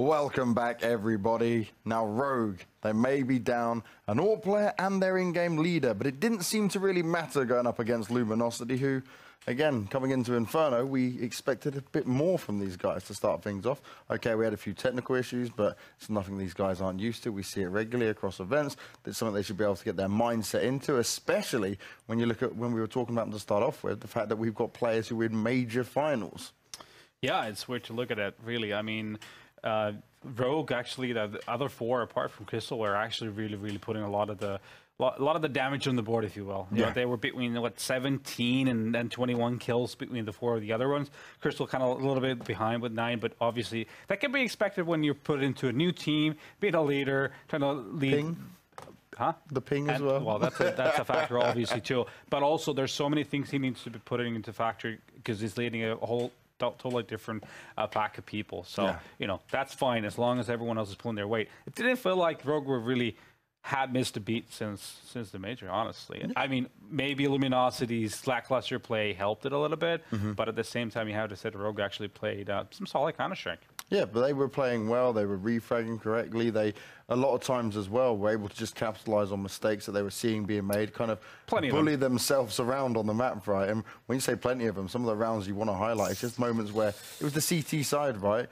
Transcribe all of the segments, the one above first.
Welcome back, everybody. Now, Rogue, they may be down an AWP player and their in-game leader, but it didn't seem to really matter going up against Luminosity, who, again, coming into Inferno, we expected a bit more from these guys to start things off. Okay, we had a few technical issues, but it's nothing these guys aren't used to. We see it regularly across events. It's something they should be able to get their mindset into, especially when you look at when we were talking about them to start off with, the fact that we've got players who win major finals. Yeah, it's weird to look at it, really. I mean, Rogue, actually, the other four, apart from Crystal, are actually really putting a lot of the damage on the board, if you will. You know, they were between, what, 17 and then 21 kills between the four of the other ones. Crystal kind of a little bit behind with 9, but obviously that can be expected when you're put into a new team, being a leader, trying to lead. Ping. Huh? The ping as well. Well, that's a factor, obviously, too. But also, there's so many things he needs to be putting into factory because he's leading a whole totally different pack of people. So, you know, that's fine as long as everyone else is pulling their weight. It didn't feel like Rogue were really had missed a beat since the major, honestly. I mean, maybe Luminosity's lackluster play helped it a little bit, but at the same time, you have to say that Rogue actually played some solid Counter-Strike. Yeah, but they were playing well. They were refragging correctly. They, a lot of times as well, were able to just capitalize on mistakes that they were seeing being made, kind of bully themselves around on the map, right? And when you say plenty of them, some of the rounds you want to highlight, it's just moments where it was the CT side, right?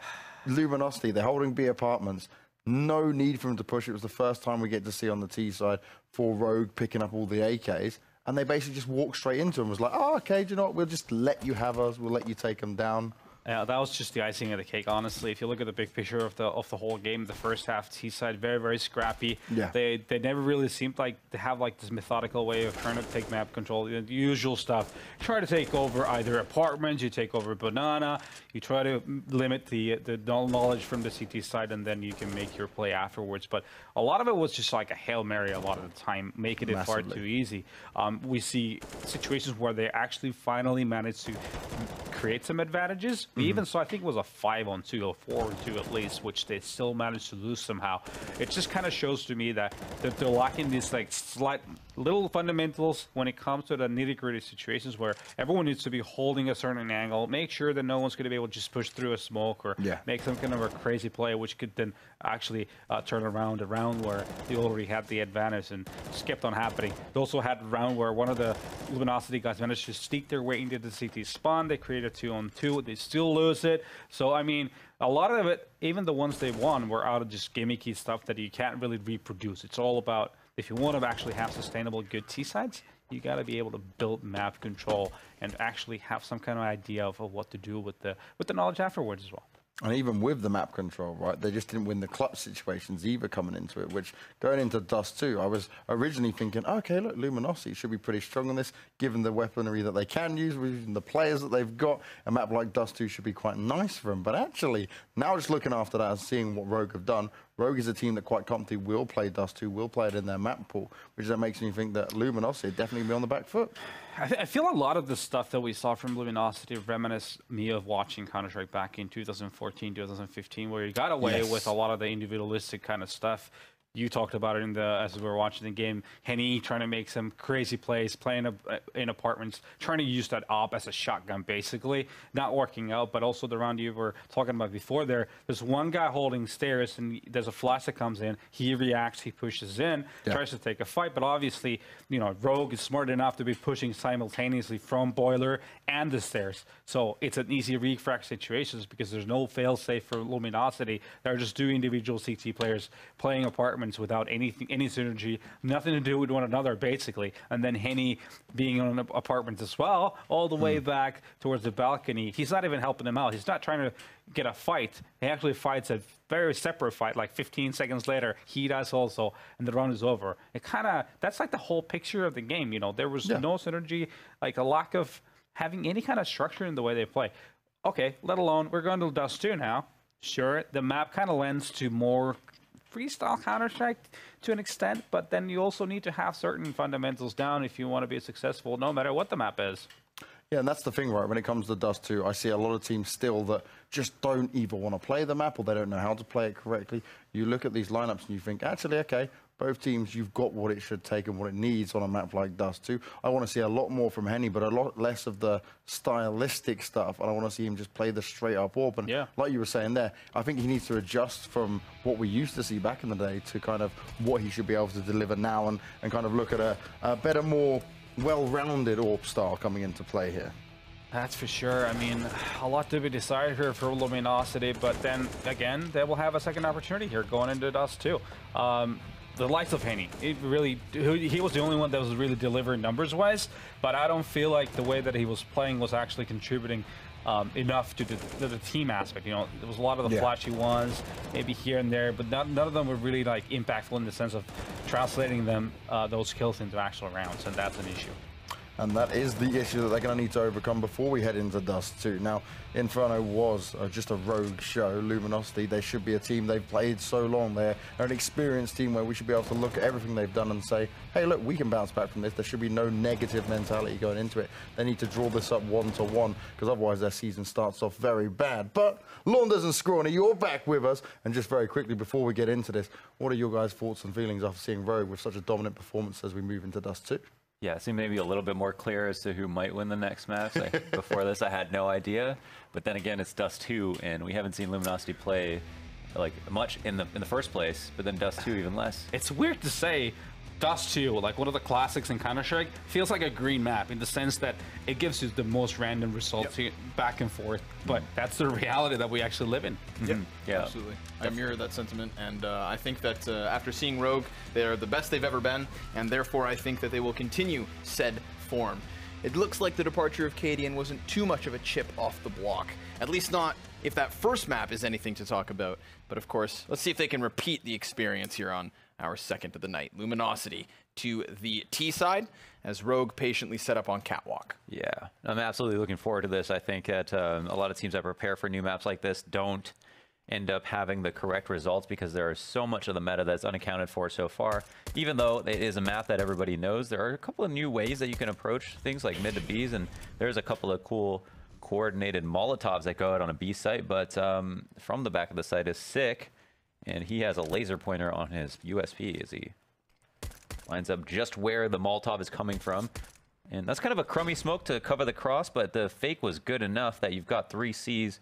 Luminosity, they're holding B apartments. No need for them to push. It was the first time we get to see on the T side for Rogue picking up all the AKs. And they basically just walked straight into them. It was like, oh, okay, do you know what? We'll just let you have us. We'll let you take them down. Yeah, that was just the icing of the cake, honestly. If you look at the big picture of the whole game, the first half, T-side, very scrappy. Yeah. They never really seemed like to have like this methodical way of trying to take map control, the usual stuff. You try to take over either apartments, you take over Banana, you try to limit the knowledge from the CT side, and then you can make your play afterwards. But a lot of it was just like a Hail Mary a lot of the time, making it far too easy. We see situations where they actually finally managed to create some advantages. We even saw, I think it was a 5-on-2 or 4-on-2 at least, which they still managed to lose somehow. It just kind of shows to me that they're lacking these like slight little fundamentals when it comes to the nitty-gritty situations where everyone needs to be holding a certain angle, make sure that no one's going to be able to just push through a smoke or make some kind of a crazy play, which could then actually turn around a round where they already had the advantage and just kept on happening. They also had a round where one of the Luminosity guys managed to sneak their way into the CT spawn. They created 2-on-2. They still lose it. So, I mean, a lot of it, even the ones they won, were out of just gimmicky stuff that you can't really reproduce. It's all about, if you want to actually have sustainable good T-sides, you got to be able to build map control and actually have some kind of idea of what to do with the knowledge afterwards as well. And even with the map control, right, they just didn't win the clutch situations either coming into it, which going into Dust2, I was originally thinking, okay, look, Luminosity should be pretty strong on this, given the weaponry that they can use, even the players that they've got. A map like Dust2 should be quite nice for them. But actually, now just looking after that and seeing what Rogue have done, Rogue is a team that quite comfortably will play Dust2, will play it in their map pool, which then makes me think that Luminosity definitely be on the back foot. I feel a lot of the stuff that we saw from Luminosity reminisce me of watching Counter-Strike back in 2014, 2015, where you got away with a lot of the individualistic kind of stuff. You talked about it as we were watching the game. Henny trying to make some crazy plays, playing in apartments, trying to use that op as a shotgun, basically. Not working out, but also the round you were talking about before there's one guy holding stairs, and there's a flash that comes in. He reacts, he pushes in, tries to take a fight, but obviously, you know, Rogue is smart enough to be pushing simultaneously from boiler and the stairs. So it's an easy refrag situations because there's no fail-safe for Luminosity. They're just two individual CT players playing apartments without any synergy, nothing to do with one another, basically. And then Henny being on apartments as well, all the way back towards the balcony. He's not even helping them out. He's not trying to get a fight. He actually fights a very separate fight, like 15 seconds later. He does also, and the round is over. It kind of, that's like the whole picture of the game, you know. There was no synergy, like a lack of having any kind of structure in the way they play. Okay, let alone, we're going to Dust2 now. Sure, the map kind of lends to more freestyle Counter-Strike to an extent, but then you also need to have certain fundamentals down if you want to be successful, no matter what the map is. Yeah, and that's the thing, right? When it comes to Dust2, I see a lot of teams still that just don't either want to play the map or they don't know how to play it correctly. You look at these lineups and you think, actually, okay, both teams, you've got what it should take and what it needs on a map like Dust2. I want to see a lot more from Henny, but a lot less of the stylistic stuff. And I want to see him just play the straight-up AWP. And like you were saying there, I think he needs to adjust from what we used to see back in the day to kind of what he should be able to deliver now, and kind of look at a better, more well-rounded AWP style coming into play here. That's for sure. I mean, a lot to be decided here for Luminosity, but then again, they will have a second opportunity here going into Dust2. The likes of Henny, he was the only one that was really delivering numbers-wise, but I don't feel like the way that he was playing was actually contributing enough to the team aspect. You know, there was a lot of the flashy ones, maybe here and there, but none of them were really like impactful in the sense of translating them those kills into actual rounds, and that's an issue. And that is the issue that they're going to need to overcome before we head into Dust2. Now, Inferno was just a rogue show. Luminosity, they should be a team. They've played so long. They're an experienced team where we should be able to look at everything they've done and say, hey, look, we can bounce back from this. There should be no negative mentality going into it. They need to draw this up 1-to-1, because otherwise their season starts off very bad. But Launders and Scrawny, you're back with us. And just very quickly, before we get into this, what are your guys' thoughts and feelings after seeing Rogue with such a dominant performance as we move into Dust2? Yeah, it seemed maybe a little bit more clear as to who might win the next match. Like, before this, I had no idea. But then again, it's Dust2, and we haven't seen Luminosity play like much in the first place. But then Dust2 even less. It's weird to say Dust2, like one of the classics in Counter-Strike, feels like a green map in the sense that it gives you the most random results back and forth. But that's the reality that we actually live in. Yeah, absolutely. I mirror that sentiment, and I think that after seeing Rogue, they're the best they've ever been, and therefore I think that they will continue said form. It looks like the departure of Cadian wasn't too much of a chip off the block, at least not if that first map is anything to talk about. But of course, let's see if they can repeat the experience here on our second of the night. Luminosity to the T side as Rogue patiently set up on Catwalk. Yeah, I'm absolutely looking forward to this. I think that a lot of teams that prepare for new maps like this don't end up having the correct results because there is so much of the meta that's unaccounted for so far. Even though it is a map that everybody knows, there are a couple of new ways that you can approach things like mid to Bs, and there's a couple of cool coordinated Molotovs that go out on a B site, but from the back of the site is Sick, and he has a laser pointer on his USP as he lines up just where the Molotov is coming from. And that's kind of a crummy smoke to cover the cross, but the fake was good enough that you've got three CTs,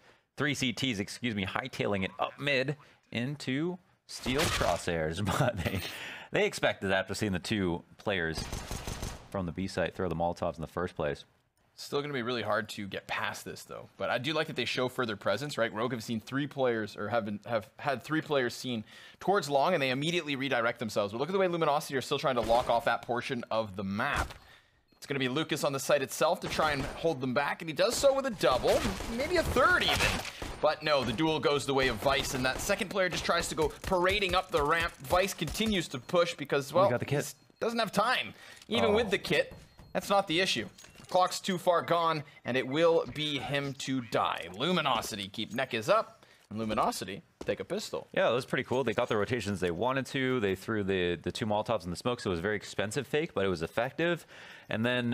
excuse me, hightailing it up mid into Steel's crosshairs. But they expected after seeing the two players from the B site throw the Molotovs in the first place. Still going to be really hard to get past this, though. But I do like that they show further presence, right? Rogue have seen 3 players, or have had 3 players seen towards long, and they immediately redirect themselves. But look at the way Luminosity are still trying to lock off that portion of the map. It's going to be Lucas on the site itself to try and hold them back, and he does so with a double, maybe a third even. But no, the duel goes the way of Vice, and that second player just tries to go parading up the ramp. Vice continues to push because, well, got the kit. Doesn't have time. Even with the kit, that's not the issue. Clock's too far gone, and it will be him to die. Luminosity keep neck is up, and Luminosity take a pistol. Yeah, it was pretty cool. They got the rotations they wanted to. They threw the 2 Molotovs in the smoke, so it was a very expensive fake, but it was effective. And then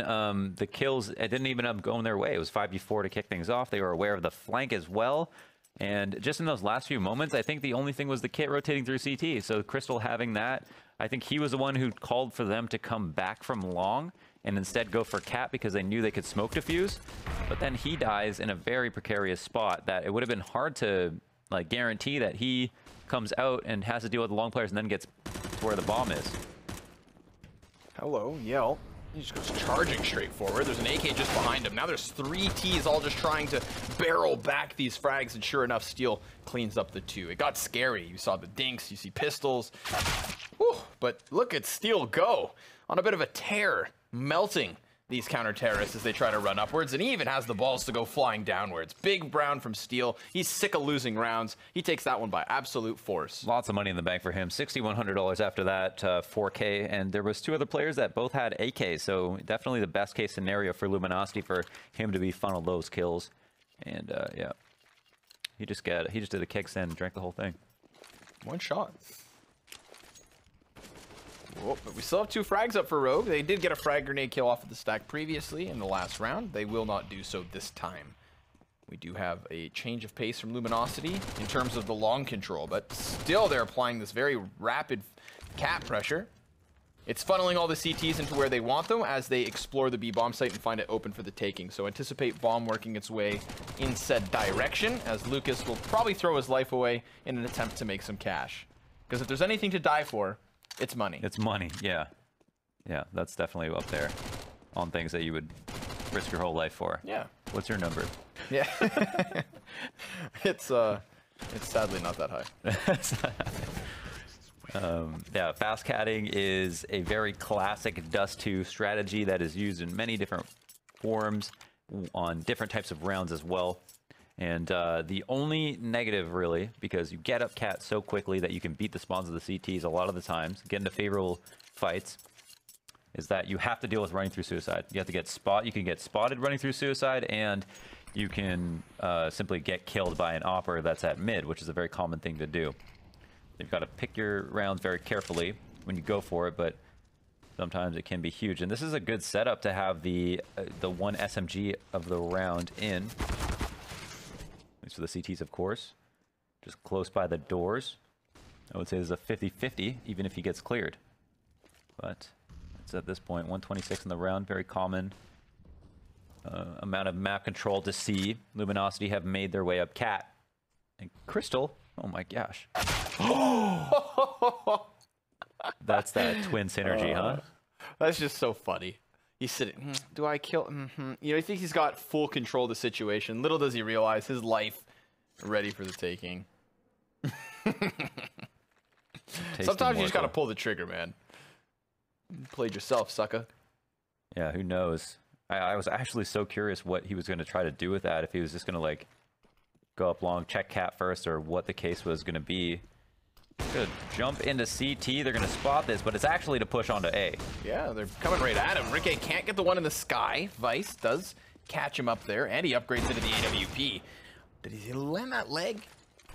the kills, it didn't even end up going their way. It was 5v4 to kick things off. They were aware of the flank as well. And just in those last few moments, I think the only thing was the kit rotating through CT. So Crystal having that, I think he was the one who called for them to come back from long and instead go for Cat because they knew they could smoke defuse. But then he dies in a very precarious spot that it would have been hard to like guarantee that he comes out and has to deal with the long players and then gets to where the bomb is. Hello, Yell. He just goes charging straight forward. There's an AK just behind him. Now there's 3 Ts all just trying to barrel back these frags, and sure enough, Steel cleans up the 2. It got scary. You saw the dinks, you see pistols. Whew, but look at Steel go on a bit of a tear, melting these counter-terrorists as they try to run upwards, and he even has the balls to go flying downwards. Big Brown from Steel. He's sick of losing rounds. He takes that one by absolute force. Lots of money in the bank for him. $6,100 after that, 4K, and there was 2 other players that both had AKs, so definitely the best case scenario for Luminosity for him to be funneled those kills. And yeah, he just did a kickstand and drank the whole thing. 1 shot. Whoa, but we still have 2 frags up for Rogue. They did get a frag grenade kill off of the stack previously in the last round. They will not do so this time. We do have a change of pace from Luminosity in terms of the long control, but still they're applying this very rapid cap pressure. It's funneling all the CTs into where they want them as they explore the B bomb site and find it open for the taking. So anticipate bomb working its way in said direction, as Lucas will probably throw his life away in an attempt to make some cash. Because if there's anything to die for, it's money. It's money, yeah. Yeah, that's definitely up there on things that you would risk your whole life for. Yeah. What's your number? Yeah. It's sadly not that high. Yeah, fast catting is a very classic Dust2 strategy that is used in many different forms on different types of rounds as well. And the only negative, really, because you get up cat so quickly that you can beat the spawns of the CTs a lot of the times, get into favorable fights, is that you have to deal with running through suicide. You have to get you can get spotted running through suicide, and you can simply get killed by an opper that's at mid, which is a very common thing to do. You've got to pick your rounds very carefully when you go for it, but sometimes it can be huge. And this is a good setup to have the one SMG of the round in. At least for the CTs, of course. Just close by the doors. I would say there's a 50-50, even if he gets cleared. But it's at this point 126 in the round, very common amount of map control to see. Luminosity have made their way up cat. And Crystal, oh my gosh. That's that twin synergy, huh? That's just so funny. He's sitting, do I kill? You know, I think he's got full control of the situation. Little does he realize his life ready for the taking. Sometimes you just got to pull the trigger, man. You played yourself, sucker. Yeah, who knows? I was actually so curious what he was going to try to do with that. If he was just going to, like, go up long, check cat first, or what the case was going to be. Good. Jump into CT. They're going to spot this, but it's actually to push onto A. Yeah, they're coming right at him. Ricky can't get the one in the sky. Vice does catch him up there, and he upgrades into the AWP. Did he land that leg?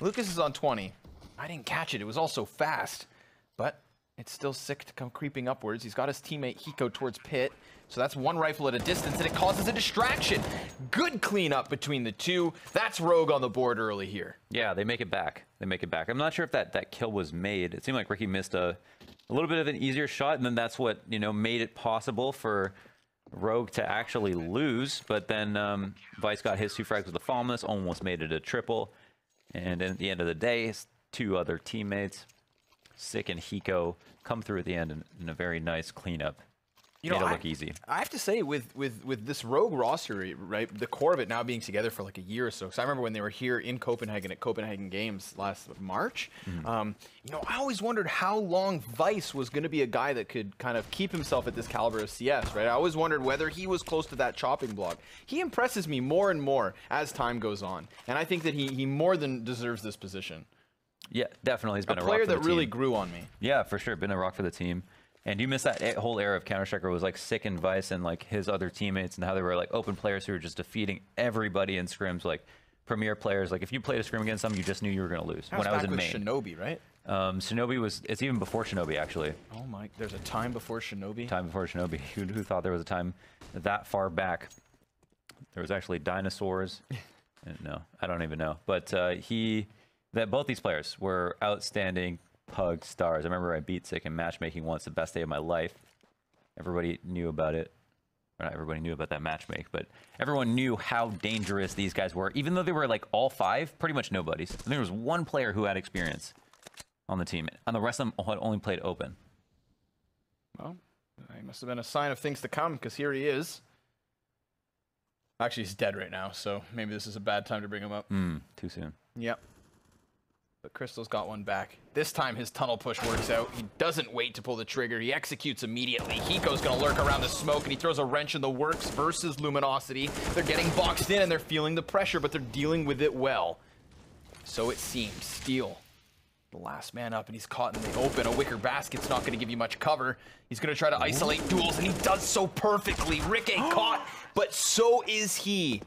Lucas is on 20. I didn't catch it. It was all so fast. But it's still sick to come creeping upwards. He's got his teammate Hiko towards pit. So that's one rifle at a distance, and it causes a distraction. Good cleanup between the two. That's Rogue on the board early here. Yeah, they make it back. They make it back. I'm not sure if that kill was made. It seemed like Ricky missed a little bit of an easier shot, and then that's what, you know, made it possible for Rogue to actually lose. But then Vice got his 2 frags with the Falmless, almost made it a triple. And at the end of the day, his 2 other teammates, Sick and Hiko, come through at the end in a very nice cleanup. You know, made it look easy. I have to say, with this Rogue roster, right, the core of it now being together for like a year or so. Because I remember when they were here in Copenhagen at Copenhagen Games last March. You know, I always wondered how long Vice was going to be a guy that could kind of keep himself at this caliber of CS, right? I always wondered whether he was close to that chopping block. He impresses me more and more as time goes on, and I think that he more than deserves this position. Yeah, definitely. He's been a player rock for that the really team. grew on me. Yeah, for sure. Been a rock for the team. And you missed that whole era of Counter-Strike where it was like Sick and Vice and like his other teammates and how they were like open players who were just defeating everybody in scrims, like premier players. Like if you played a scrim against them, you just knew you were going to lose. When I was in Maine. Shinobi, right? Shinobi was, it's even before Shinobi actually. Oh my, there's a time before Shinobi? Time before Shinobi. Who thought there was a time that far back? There was actually dinosaurs. No, I don't even know. But both these players were outstanding Pug stars. I remember I beat Sick in matchmaking once, the best day of my life. Everybody knew about it. Or not everybody knew about that matchmake, but everyone knew how dangerous these guys were. Even though they were like all 5, pretty much nobody's. I think there was one player who had experience on the team, and the rest of them had only played open. Well, it must have been a sign of things to come, because here he is. Actually, he's dead right now, so maybe this is a bad time to bring him up. Too soon. Yep. But Crystal's got one back. This time his tunnel push works out. He doesn't wait to pull the trigger. He executes immediately. Hiko's gonna lurk around the smoke, and he throws a wrench in the works versus Luminosity. They're getting boxed in, and they're feeling the pressure, but they're dealing with it well. So it seems. Steel, the last man up, and he's caught in the open. A wicker basket's not gonna give you much cover. He's gonna try to isolate duels, and he does so perfectly. Ricky caught, but so is he.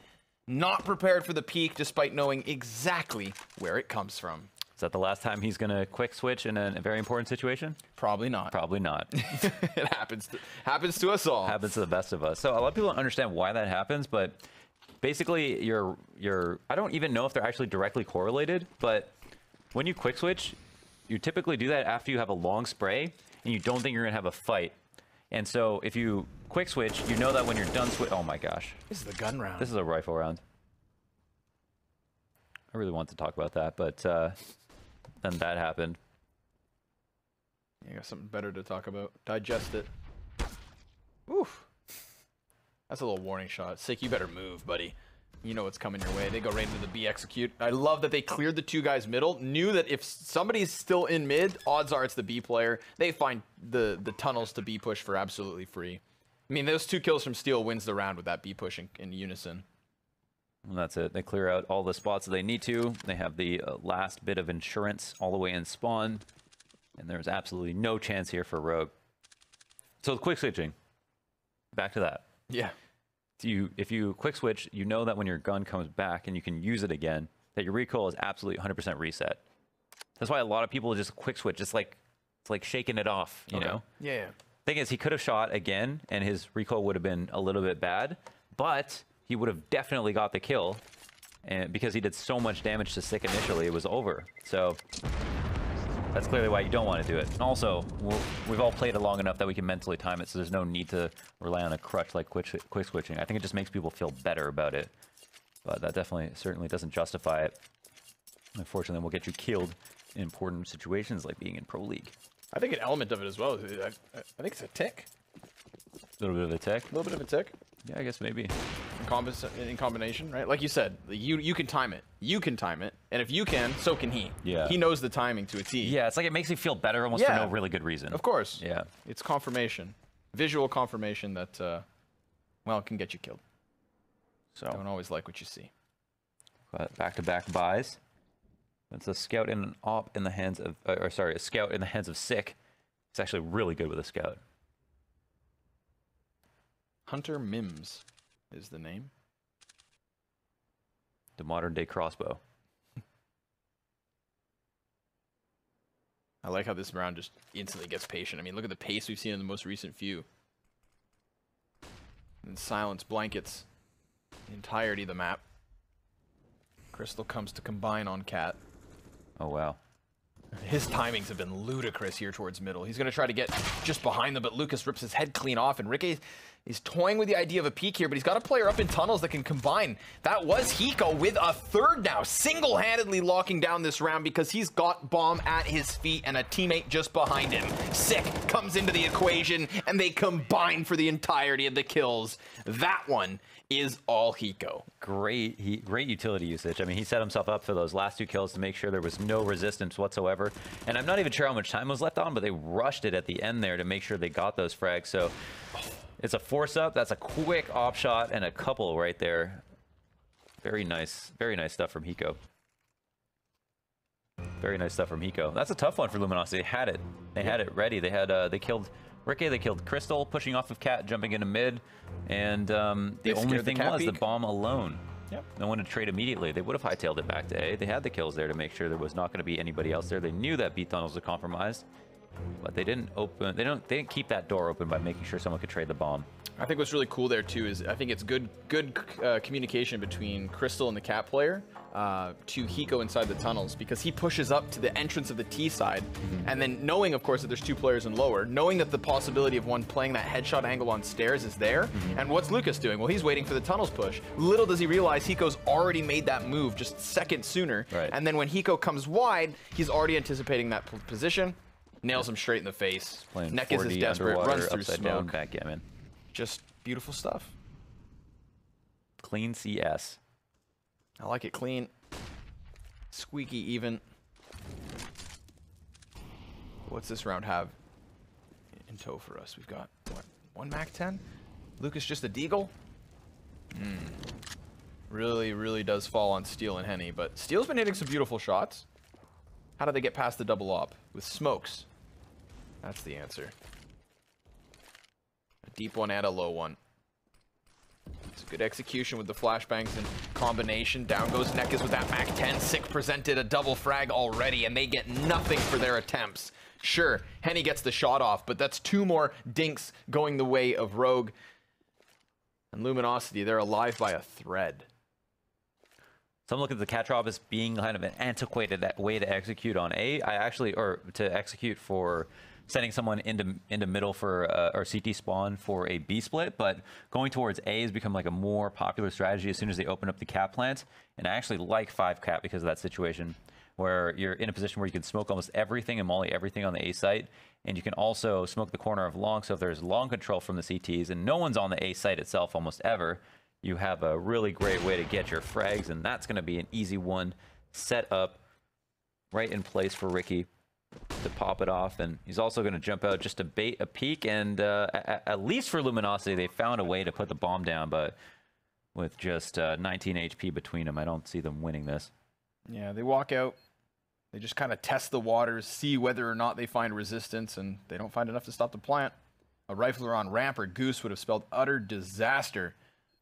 Not prepared for the peak, despite knowing exactly where it comes from. Is that the last time he's going to quick switch in a very important situation? Probably not. Probably not. It happens to us all. Happens to the best of us. So a lot of people don't understand why that happens, but basically your I don't even know if they're actually directly correlated, but when you quick switch, you typically do that after you have a long spray and you don't think you're gonna have a fight. And so if you quick switch, you know that when you're done oh my gosh. This is the gun round. This is a rifle round. I really want to talk about that, but then that happened. You got something better to talk about. Digest it. Oof. That's a little warning shot. Sick, you better move, buddy. You know what's coming your way. They go right into the B execute. I love that they cleared the 2 guys middle. Knew that if somebody's still in mid, odds are it's the B player. They find the tunnels to B push for absolutely free. I mean, those 2 kills from Steel wins the round with that B push in unison. And that's it. They clear out all the spots that they need to. They have the last bit of insurance all the way in spawn. And there's absolutely no chance here for Rogue. So the quick switching. Back to that. Yeah. If you quick switch, you know that when your gun comes back and you can use it again, that your recoil is absolutely 100% reset. That's why a lot of people just quick switch. It's like shaking it off, you know? Yeah. Thing is, he could have shot again, and his recoil would have been a little bit bad, but he would have definitely got the kill, and because he did so much damage to Sick initially, it was over. So that's clearly why you don't want to do it. And also, we've all played it long enough that we can mentally time it, so there's no need to rely on a crutch like quick switching. I think it just makes people feel better about it, but that certainly doesn't justify it. Unfortunately, we'll get you killed in important situations like being in Pro League. I think an element of it as well. I think it's a tick. A little bit of a tick. A little bit of a tick. Yeah, I guess maybe. In combination, right? Like you said, you can time it. You can time it. And if you can, so can he. Yeah. He knows the timing to a T. Yeah, it's like it makes me feel better almost for no really good reason. Of course. Yeah. It's confirmation. Visual confirmation that, well, it can get you killed. So don't always like what you see. But back-to-back buys. That's a scout and an op in the hands of, a scout in the hands of Sick. He's actually really good with a scout. Hunter Mims is the name. The modern day crossbow. I like how this round just instantly gets patient. I mean, look at the pace we've seen in the most recent few. And silence blankets the entirety of the map. Crystal comes to combine on Cat. Oh, wow. His timings have been ludicrous here towards middle. He's going to try to get just behind them, but Lucas rips his head clean off, and Ricky is toying with the idea of a peek here, but he's got a player up in tunnels that can combine. That was Hiko with a third now, single-handedly locking down this round because he's got bomb at his feet and a teammate just behind him. Sick comes into the equation, and they combine for the entirety of the kills. That one is all Hiko. Great utility usage. I mean, he set himself up for those last 2 kills to make sure there was no resistance whatsoever. And I'm not even sure how much time was left on, but they rushed it at the end there to make sure they got those frags. So it's a force up. That's a quick op shot and a couple right there. Very nice stuff from Hiko. Very nice stuff from Hiko. That's a tough one for Luminosity. They had it. They had it ready. They had they killed Ricky, they killed Crystal, pushing off of Cat, jumping into mid, and the only thing was the bomb alone. Yep. No one to trade immediately. They would have hightailed it back to A. They had the kills there to make sure there was not going to be anybody else there. They knew that B tunnels were compromised, but they didn't open. They didn't keep that door open by making sure someone could trade the bomb. I think what's really cool there too is I think it's good communication between Crystal and the Cat player to Hiko inside the tunnels, because he pushes up to the entrance of the T side, and then knowing of course that there's 2 players in lower, knowing that the possibility of one playing that headshot angle on stairs is there. And what's Lucas doing? Well, he's waiting for the tunnels push. Little does he realize Hiko's already made that move just seconds sooner. Right. And then when Hiko comes wide, he's already anticipating that position, nails him straight in the face. Neck is desperate, runs through smoke. Down, backgammon. Just beautiful stuff. Clean CS. I like it clean. Squeaky even. What's this round have in tow for us? We've got, what, 1 MAC-10? Lucas just a deagle? Really does fall on Steel and Henny, but Steel's been hitting some beautiful shots. How do they get past the double op? With smokes. That's the answer. A deep one and a low one. It's a good execution with the flashbangs and combination. Down goes Nekas with that MAC-10. Sick presented a double frag already, and they get nothing for their attempts. Sure, Henny gets the shot off, but that's 2 more dinks going the way of Rogue. And Luminosity, they're alive by a thread. Some look at the Catrop as being kind of an antiquated way to execute on A. Or to execute for sending someone into middle for or CT spawn for a B split, but going towards A has become like a more popular strategy as soon as they open up the cap plant. And I actually like 5 cap because of that situation, where you're in a position where you can smoke almost everything and molly everything on the A site, and you can also smoke the corner of long. So if there's long control from the CTs and no one's on the A site itself almost ever, you have a really great way to get your frags, and that's going to be an easy one set up right in place for Ricky to pop it off. And he's also going to jump out just to bait a peek, and at least for Luminosity, they found a way to put the bomb down, but with just 19 HP between them, I don't see them winning this. Yeah, they walk out. They just kind of test the waters, see whether or not they find resistance, and they don't find enough to stop the plant. A rifler on ramp or Goose would have spelled utter disaster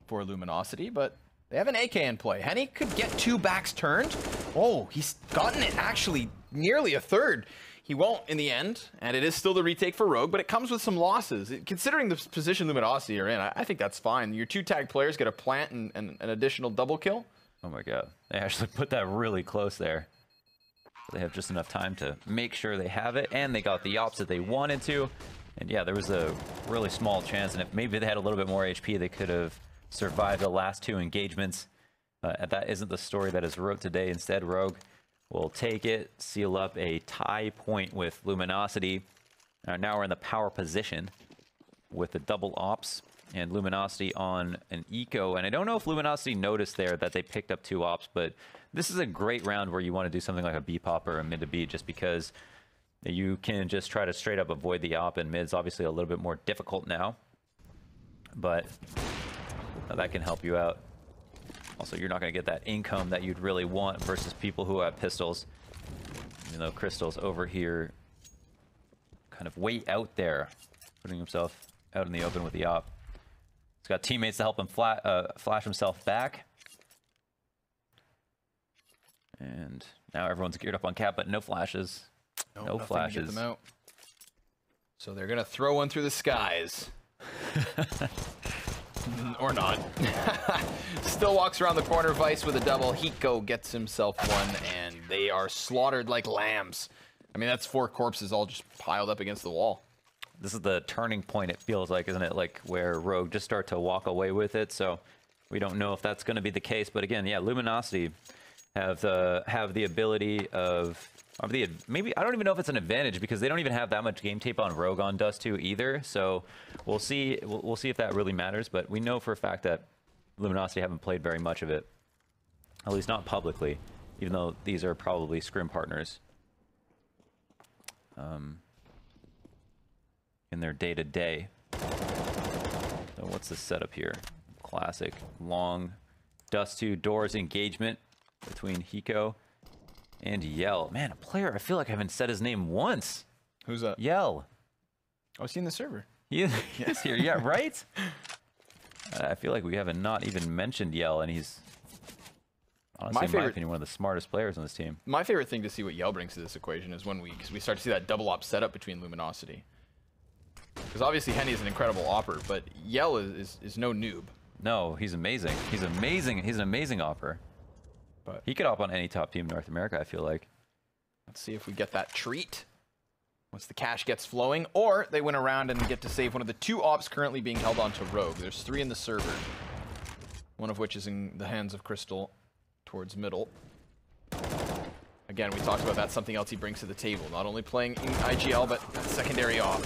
for Luminosity, but they have an AK in play. Henny could get 2 backs turned. Oh, he's gotten it actually nearly a third. He won't in the end, and it is still the retake for Rogue, but it comes with some losses. Considering the position Luminosity are in, I think that's fine. Your 2 tag players get a plant and an additional double kill. Oh my god, they actually put that really close there. They have just enough time to make sure they have it, and they got the ops that they wanted to. And yeah, there was a really small chance, and if maybe they had a little bit more HP, they could have survived the last 2 engagements. That isn't the story that is wrote today. Instead, Rogue will take it, seal up a tie point with Luminosity. Now we're in the power position with the double ops and Luminosity on an eco. And I don't know if Luminosity noticed there that they picked up 2 ops, but this is a great round where you want to do something like a B pop or a mid to B, just because you can just try to straight up avoid the op, and mid's obviously a little bit more difficult now, but that can help you out. Also, you're not going to get that income that you'd really want versus people who have pistols. You know, Crystal's over here kind of way out there, putting himself out in the open with the op. He's got teammates to help him flash himself back. And now everyone's geared up on cap, but no flashes. No flashes. To get them out. So they're going to throw one through the skies. Or not. Still walks around the corner. Vice with a double. Hiko gets himself one, and they are slaughtered like lambs. I mean, that's 4 corpses all just piled up against the wall. This is the turning point, it feels like, isn't it? Like where Rogue just start to walk away with it. So we don't know if that's going to be the case. But again, yeah, Luminosity have the ability of maybe, I don't even know if it's an advantage, because they don't even have that much game tape on Rogue on Dust2 either. So we'll see. We'll see if that really matters. But we know for a fact that Luminosity haven't played very much of it, at least not publicly, even though these are probably scrim partners in their day-to-day. So what's the setup here? Classic long Dust2 doors engagement between Hiko and Yell. Man, a player, I feel like I haven't said his name once. Who's that? Yell. Oh, is he in the server? He is here, yeah, right? I feel like we haven't not even mentioned Yell, and he's honestly, in my opinion, one of the smartest players on this team. My favorite thing to see what Yell brings to this equation is when we start to see that double op setup between Luminosity. Because obviously Henny is an incredible opper, but Yell is no noob. No, he's amazing. He's amazing. He's an amazing opper. But he could op on any top team in North America, I feel like. Let's see if we get that treat once the cash gets flowing, or they went around and get to save one of the 2 ops currently being held onto Rogue. There's 3 in the server, one of which is in the hands of Crystal towards middle. Again, we talked about that, something else he brings to the table. Not only playing in IGL, but secondary op.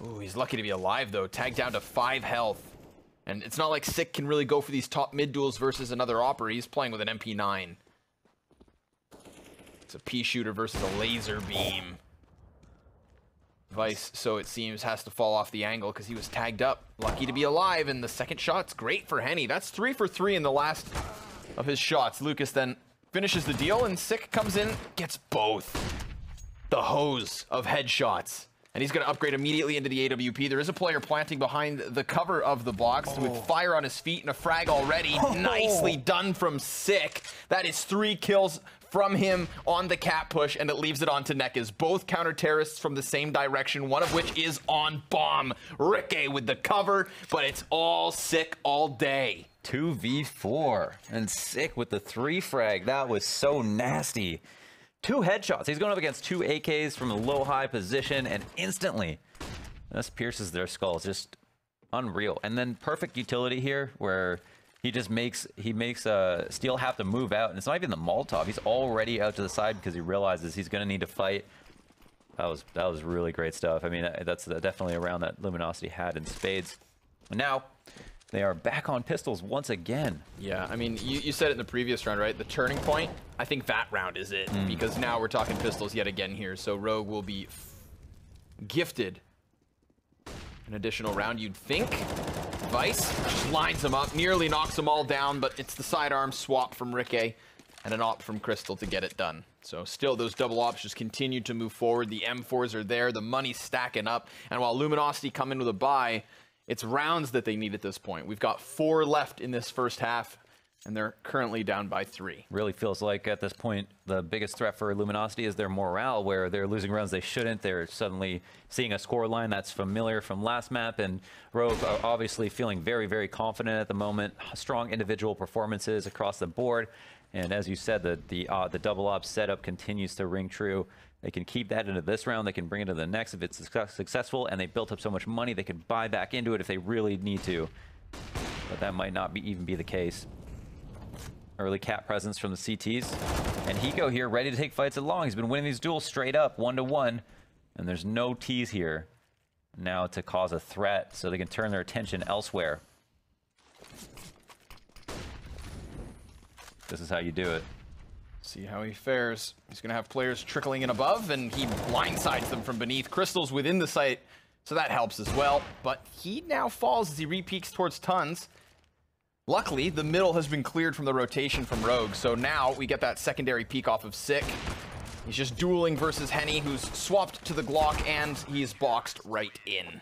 Ooh, he's lucky to be alive, though. Tagged down to 5 health. And it's not like Sick can really go for these top mid duels versus another opera. He's playing with an MP9. It's a pea shooter versus a laser beam. Vice, so it seems, has to fall off the angle because he was tagged up. Lucky to be alive, and the second shot's great for Henny. That's 3 for 3 in the last of his shots. Lucas then finishes the deal, and Sick comes in, gets both. The hose of headshots. And he's going to upgrade immediately into the AWP. There is a player planting behind the cover of the box with fire on his feet and a frag already. Nicely done from Sick. That is 3 kills from him on the cap push, and it leaves it on to Nekaz. Both counter-terrorists from the same direction, one of which is on bomb. Ricky with the cover, but it's all Sick all day. 2v4, and Sick with the 3 frag. That was so nasty. 2 headshots. He's going up against 2 AKs from a low-high position, and instantly, this pierces their skulls. Just unreal. And then perfect utility here, where he just makes Steel have to move out, and it's not even the Molotov. He's already out to the side because he realizes he's going to need to fight. That was really great stuff. I mean, that's definitely a round that Luminosity had in spades. And now they are back on pistols once again. Yeah, I mean, you said it in the previous round, right? The turning point, I think that round is it, because now we're talking pistols yet again here. So Rogue will be gifted an additional round, you'd think. Vice just lines them up, nearly knocks them all down, but it's the sidearm swap from Ricky and an op from Crystal to get it done. So still those double ops just continue to move forward. The M4s are there, the money's stacking up, and while Luminosity come in with a buy, it's rounds that they need at this point. We've got 4 left in this first half, and they're currently down by 3. Really feels like at this point the biggest threat for Luminosity is their morale, where they're losing rounds they shouldn't. They're suddenly seeing a score line that's familiar from last map, and Rogue are obviously feeling very, very confident at the moment. Strong individual performances across the board, and as you said, the double op setup continues to ring true. They can keep that into this round. They can bring it to the next if it's successful, and they built up so much money they can buy back into it if they really need to. But that might not even be the case. Early cap presence from the CTs. And Hiko here ready to take fights along. He's been winning these duels straight up, 1-1. And there's no T's here now to cause a threat, so they can turn their attention elsewhere. This is how you do it. See how he fares. He's going to have players trickling in above, and he blindsides them from beneath. Crystal's within the site, so that helps as well. But he now falls as he re-peeks towards Tons. Luckily, the middle has been cleared from the rotation from Rogue, so now we get that secondary peek off of Sick. He's just dueling versus Henny, who's swapped to the Glock, and he's boxed right in.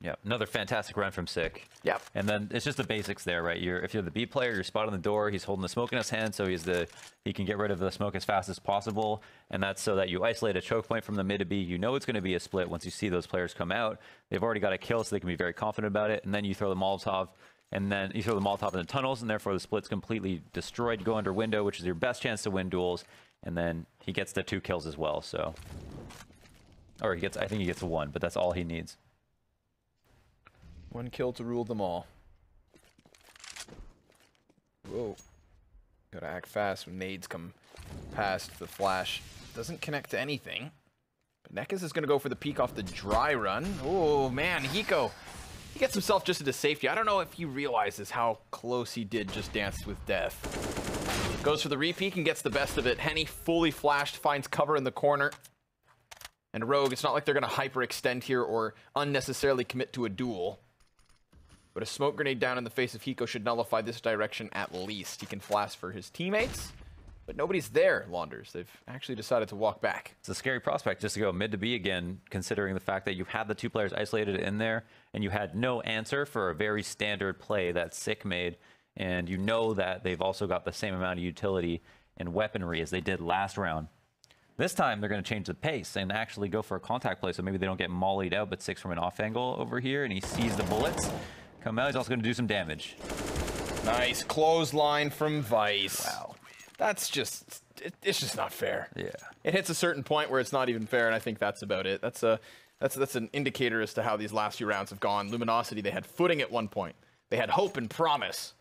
Yeah, another fantastic run from Sick. Yep. And then it's just the basics there, right? If you're the B player, you're spotting the door. He's holding the smoke in his hand, so he can get rid of the smoke as fast as possible. And that's so that you isolate a choke point from the mid to B. You know it's going to be a split once you see those players come out. They've already got a kill, so they can be very confident about it. And then you throw the Molotov, and then you throw the Molotov in the tunnels, and therefore the split's completely destroyed. You go under window, which is your best chance to win duels. And then he gets the 2 kills as well. So, or I think he gets 1, but that's all he needs. 1 kill to rule them all. Whoa. Gotta act fast when nades come past. The flash doesn't connect to anything. But Nekaz is gonna go for the peek off the dry run. Oh man, Hiko. He gets himself just into safety. I don't know if he realizes how close he did just dance with death. Goes for the re-peek and gets the best of it. Henny fully flashed, finds cover in the corner. And Rogue, it's not like they're gonna hyperextend here or unnecessarily commit to a duel. But a smoke grenade down in the face of Hiko should nullify this direction at least. He can flash for his teammates, but nobody's there, Launders. They've actually decided to walk back. It's a scary prospect just to go mid to B again, considering the fact that you had the 2 players isolated in there, and you had no answer for a very standard play that Sick made, and you know that they've also got the same amount of utility and weaponry as they did last round. This time, they're going to change the pace and actually go for a contact play, so maybe they don't get mollied out, but Sick's from an off angle over here, and he sees the bullets come out. He's also going to do some damage. Nice clothesline from Vice. Wow. That's just, it's just not fair. Yeah. It hits a certain point where it's not even fair, and I think that's about it. That's an indicator as to how these last few rounds have gone. Luminosity, they had footing at one point. They had hope and promise.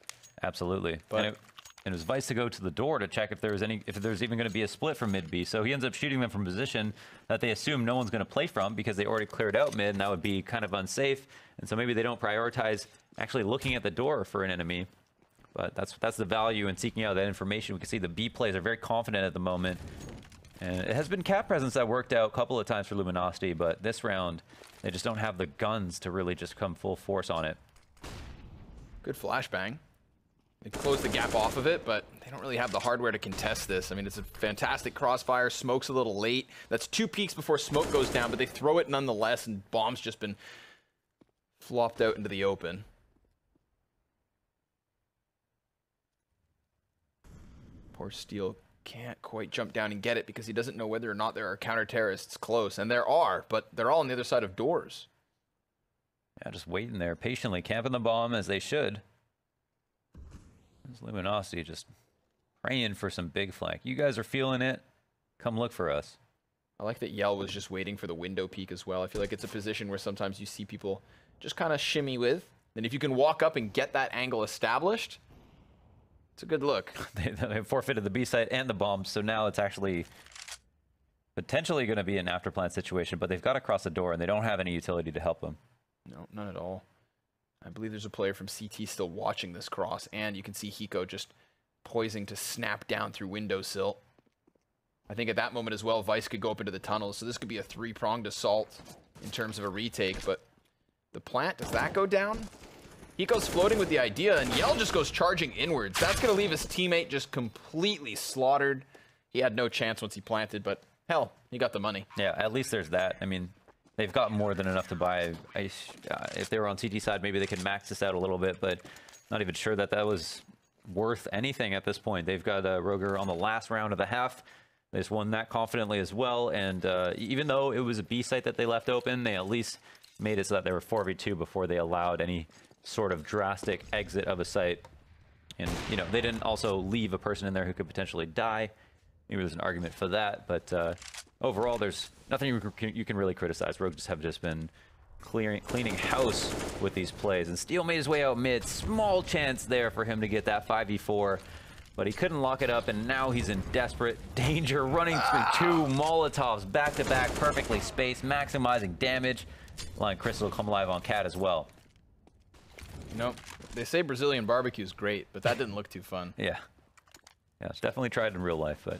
Absolutely. But and it was Vice to go to the door to check if there's even going to be a split from mid B. So he ends up shooting them from a position that they assume no one's going to play from because they already cleared out mid, and that would be kind of unsafe. And so maybe they don't prioritize actually looking at the door for an enemy. But that's the value in seeking out that information. We can see the B plays are very confident at the moment. And it has been cap presence that worked out a couple of times for Luminosity, but this round, they just don't have the guns to really just come full force on it. Good flashbang. They close the gap off of it, but they don't really have the hardware to contest this. I mean, it's a fantastic crossfire. Smoke's a little late. That's 2 peaks before smoke goes down, but they throw it nonetheless, and bomb's just been flopped out into the open. Poor Steel can't quite jump down and get it because he doesn't know whether or not there are counter-terrorists close. And there are, but they're all on the other side of doors. Yeah, just waiting there, patiently camping the bomb as they should. There's Luminosity just praying for some big flank. You guys are feeling it. Come look for us. I like that Yell was just waiting for the window peek as well. I feel like it's a position where sometimes you see people just kind of shimmy with. And if you can walk up and get that angle established, it's a good look. They forfeited the B site and the bomb, so now it's actually potentially going to be an afterplant situation, but they've got to cross the door and they don't have any utility to help them. No, none at all. I believe there's a player from CT still watching this cross, and you can see Hiko just poising to snap down through windowsill. I think at that moment as well, Vice could go up into the tunnels, so this could be a three-pronged assault in terms of a retake, but the plant, does that go down? Hiko's floating with the idea, and Yell just goes charging inwards. That's going to leave his teammate just completely slaughtered. He had no chance once he planted, but hell, he got the money. Yeah, at least there's that. I mean, they've got more than enough to buy. If they were on CT side, maybe they could max this out a little bit, but not even sure that that was worth anything at this point. They've got Roger on the last round of the half. They just won that confidently as well, and even though it was a B site that they left open, they at least made it so that they were 4v2 before they allowed any sort of drastic exit of a site. And, you know, they didn't also leave a person in there who could potentially die. Maybe there's an argument for that, but overall, there's nothing you can really criticize. Rogue have just been cleaning house with these plays, and Steel made his way out mid. Small chance there for him to get that 5v4, but he couldn't lock it up, and now he's in desperate danger, running through two Molotovs back-to-back, perfectly spaced, maximizing damage. Line Crystal come alive on Cat as well. You know, they say Brazilian barbecue is great, but that didn't look too fun. Yeah. Yeah, it's definitely tried in real life, but...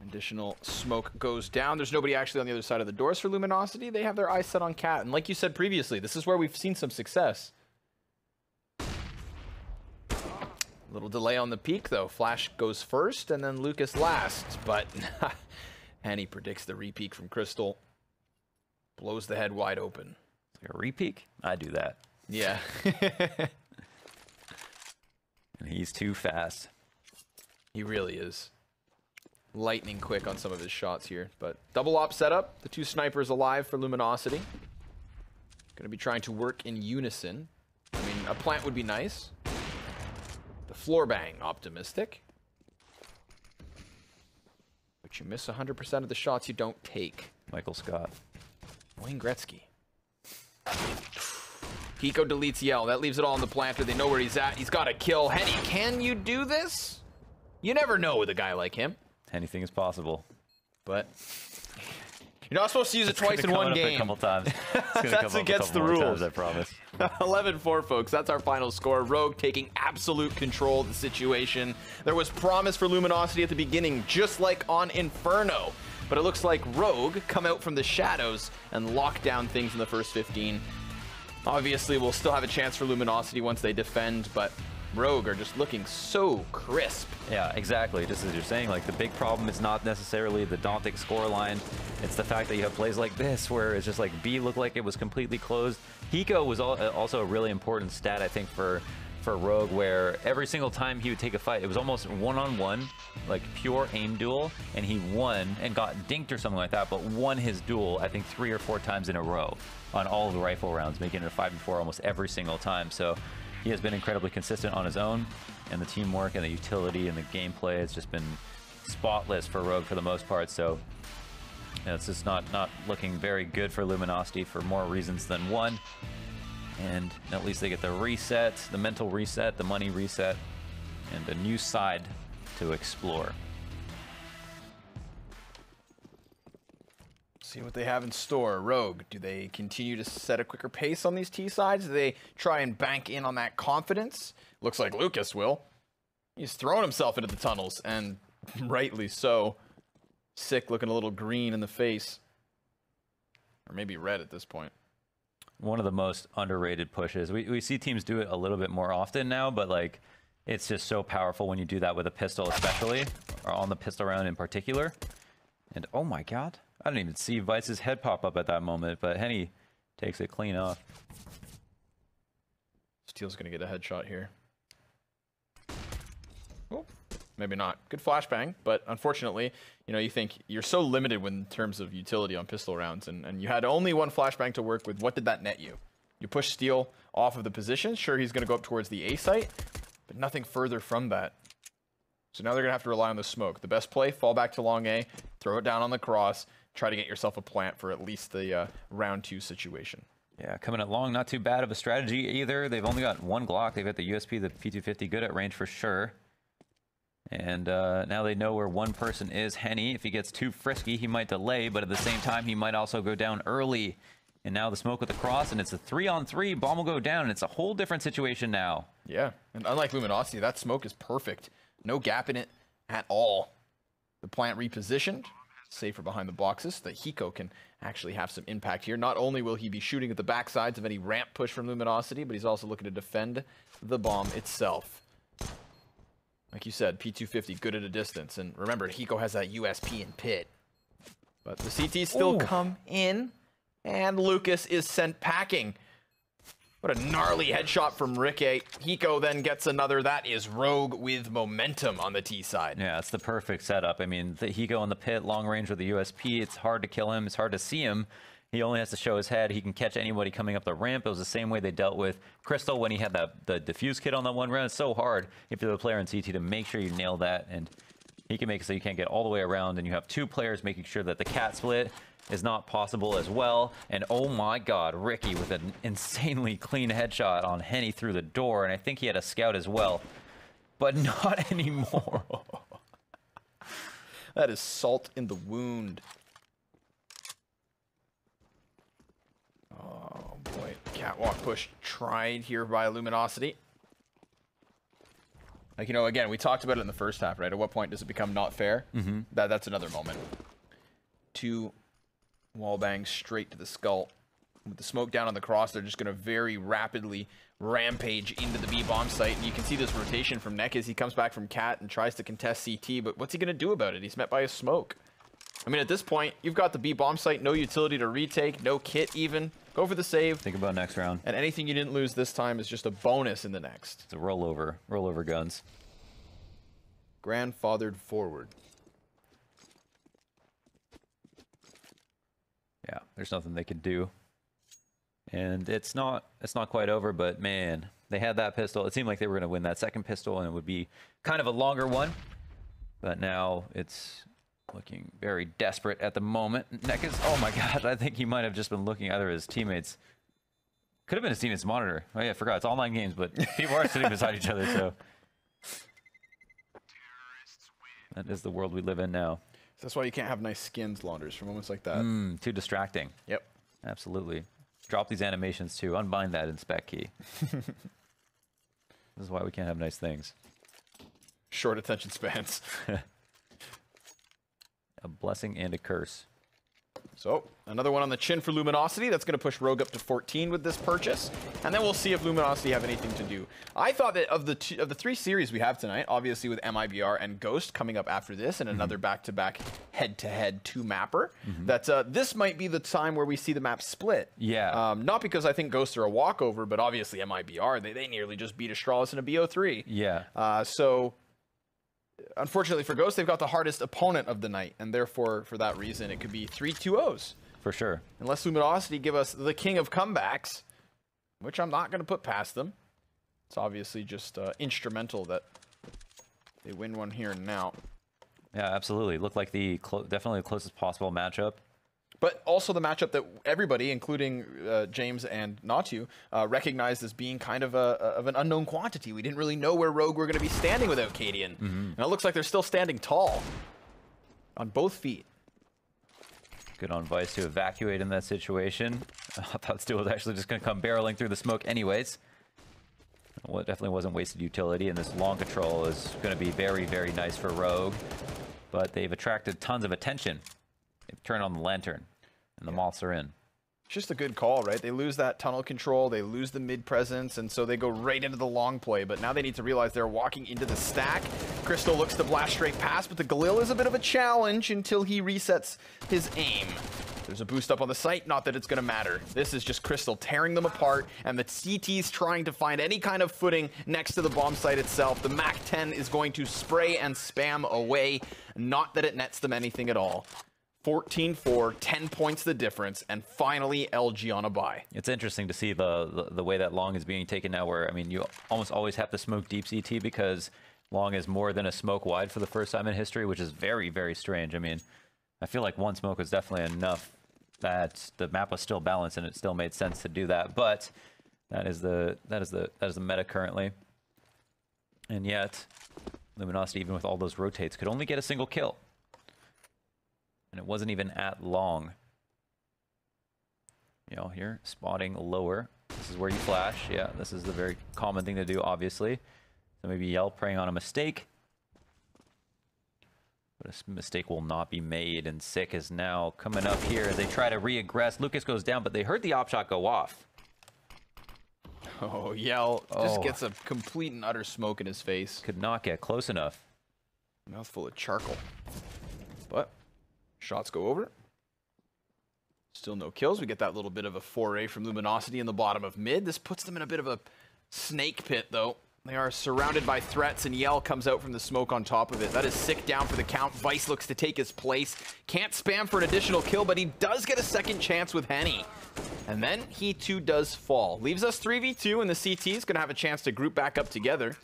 Additional smoke goes down. There's nobody actually on the other side of the doors for Luminosity. They have their eyes set on Cat, and like you said previously, this is where we've seen some success. Little delay on the peak, though. Flash goes first, and then Lucas last, but... and he predicts the re-peek from Crystal. Blows the head wide open. Like a re-peek? I do that. Yeah. And he's too fast. He really is. Lightning quick on some of his shots here. But double op setup. The two snipers alive for Luminosity. Going to be trying to work in unison. I mean, a plant would be nice. The floor bang, optimistic. But you miss 100% of the shots you don't take. Michael Scott. Wayne Gretzky. Hiko deletes Yell. That leaves it all in the planter. They know where he's at. He's got a kill. Henny, can you do this? You never know with a guy like him. Anything is possible. But you're not supposed to use it twice in one game. A couple times. That's against the rules. Times, I promise. 11-4, folks. That's our final score. Rogue taking absolute control of the situation. There was promise for Luminosity at the beginning, just like on Inferno. But it looks like Rogue come out from the shadows and lock down things in the first 15. Obviously, we'll still have a chance for Luminosity once they defend, but Rogue are just looking so crisp. Yeah, exactly. Just as you're saying, like, the big problem is not necessarily the daunting scoreline. It's the fact that you have plays like this where it's just like B looked like it was completely closed. Hiko was also a really important stat, I think, for Rogue, where every single time he would take a fight, it was almost one-on-one, like pure aim duel, and he won and got dinked or something like that, but won his duel, I think, 3 or 4 times in a row on all of the rifle rounds, making it a 5-4 almost every single time. So he has been incredibly consistent on his own, and the teamwork and the utility and the gameplay has just been spotless for Rogue for the most part. So you know, it's just not looking very good for Luminosity for more reasons than one. And at least they get the reset, the mental reset, the money reset, and a new side to explore. See what they have in store. Rogue, do they continue to set a quicker pace on these T sides? Do they try and bank in on that confidence? Looks like Lucas will. He's thrown himself into the tunnels, and rightly so. Sick, looking a little green in the face. Or maybe red at this point. One of the most underrated pushes. We see teams do it a little bit more often now, but like it's just so powerful when you do that with a pistol especially, or on the pistol round in particular. And oh my god, I didn't even see Vice's head pop up at that moment, but Henny takes it clean off. Steel's gonna get a headshot here. Well, maybe not. Good flashbang, but unfortunately, you know, you think you're so limited in terms of utility on pistol rounds, and you had only one flashbang to work with. What did that net you? You push Steel off of the position. Sure, he's going to go up towards the A site, but nothing further from that. So now they're going to have to rely on the smoke. The best play, fall back to long A, throw it down on the cross, try to get yourself a plant for at least the round 2 situation. Yeah, coming at long, not too bad of a strategy either. They've only got one Glock. They've got the USP, the P250, good at range for sure. And now they know where one person is. Henny, if he gets too frisky, he might delay, but at the same time, he might also go down early. And now the smoke with the cross, and it's a 3-on-3. Bomb will go down, and it's a whole different situation now. Yeah, and unlike Luminosity, that smoke is perfect. No gap in it at all. The plant repositioned, safer behind the boxes. The Hiko can actually have some impact here. Not only will he be shooting at the backsides of any ramp push from Luminosity, but he's also looking to defend the bomb itself. Like you said, P250, good at a distance. And remember, Hiko has that USP in pit. But the CTs still come in, and Lucas is sent packing. What a gnarly headshot from Ricky. Hiko then gets another. That is Rogue with momentum on the T side. Yeah, it's the perfect setup. I mean, the Hiko in the pit, long range with the USP. It's hard to kill him. It's hard to see him. He only has to show his head. He can catch anybody coming up the ramp. It was the same way they dealt with Crystal when he had the defuse kit on that one round. It's so hard if you're the player in CT to make sure you nail that. And he can make it so you can't get all the way around. And you have 2 players making sure that the cat split is not possible as well. And oh my God, Ricky with an insanely clean headshot on Henny through the door. And I think he had a scout as well, but not anymore. That is salt in the wound. Oh boy, catwalk push tried here by Luminosity. Like, you know, again, we talked about it in the first half, right? At what point does it become not fair? That's another moment. 2 wall bangs straight to the skull. With the smoke down on the cross, they're just going to very rapidly rampage into the B bomb site. And you can see this rotation from Neck as he comes back from Cat and tries to contest CT. But what's he going to do about it? He's met by a smoke. I mean, at this point, you've got the B bomb site, no utility to retake, no kit even. Go for the save. Think about next round. And anything you didn't lose this time is just a bonus in the next. It's a rollover guns. Grandfathered forward. Yeah, there's nothing they can do. And it's not quite over, but man, they had that pistol. It seemed like they were going to win that second pistol, and it would be kind of a longer one. But now it's looking very desperate at the moment. Neck is, oh my God, I think he might have just been looking either at his teammates. Could have been his teammates' monitor. Oh yeah, I forgot. It's online games, but people are sitting beside each other, so. That is the world we live in now. That's why you can't have nice skins, Launders, for moments like that. Too distracting. Yep. Absolutely. Drop these animations too. Unbind that in spec key. This is why we can't have nice things. Short attention spans. A blessing and a curse. So, another one on the chin for Luminosity. That's going to push Rogue up to 14 with this purchase. And then we'll see if Luminosity have anything to do. I thought that of the 3 series we have tonight, obviously with MIBR and Ghost coming up after this, and another back-to-back head-to-head 2-mapper, that this might be the time where we see the map split. Yeah. Not because I think Ghosts are a walkover, but obviously MIBR, they nearly just beat Astralis in a BO3. Yeah. So... unfortunately for Ghost, they've got the hardest opponent of the night, and therefore, for that reason, it could be 3 2-0s. For sure. Unless Luminosity give us the king of comebacks, which I'm not going to put past them. It's obviously just instrumental that they win one here and now. Yeah, absolutely. Looked like the definitely the closest possible matchup. But also the matchup that everybody, including James and Natu, recognized as being kind of an unknown quantity. We didn't really know where Rogue were going to be standing without Cadian. And it looks like they're still standing tall on both feet. Good on Vice to evacuate in that situation. I thought Steel was actually just going to come barreling through the smoke anyways. Well, it definitely wasn't wasted utility, and this long control is going to be very, very nice for Rogue. But they've attracted tons of attention. They turn on the lantern, and the moths are in. It's just a good call, right? They lose that tunnel control, they lose the mid presence, and so they go right into the long play. But now they need to realize they're walking into the stack. Crystal looks to blast straight past, but the Galil is a bit of a challenge until he resets his aim. There's a boost up on the site, not that it's going to matter. This is just Crystal tearing them apart, and the CT's trying to find any kind of footing next to the bomb site itself. The MAC-10 is going to spray and spam away, not that it nets them anything at all. 14-4, 10 points the difference, and finally LG on a bye. It's interesting to see the way that Long is being taken now, where, I mean, you almost always have to smoke deep CT because Long is more than a smoke wide for the first time in history, which is very, very strange. I mean, I feel like one smoke was definitely enough that the map was still balanced and it still made sense to do that. But that is the meta currently. And yet, Luminosity, even with all those rotates, could only get a single kill. And it wasn't even at Long. You know, here, spotting lower. This is where you flash. Yeah, this is the very common thing to do, obviously. So maybe Yell preying on a mistake. But a mistake will not be made, and Sick is now coming up here as they try to re-aggress. Lucas goes down, but they heard the op shot go off. Oh, Yell just gets a complete and utter smoke in his face. Could not get close enough. Mouthful of charcoal. But shots go over. Still no kills. We get that little bit of a foray from Luminosity in the bottom of mid. This puts them in a bit of a snake pit, though. They are surrounded by threats, and Yell comes out from the smoke on top of it. That is Sick down for the count. Vice looks to take his place. Can't spam for an additional kill, but he does get a second chance with Henny. And then he too does fall. Leaves us 3v2, and the CT is going to have a chance to group back up together.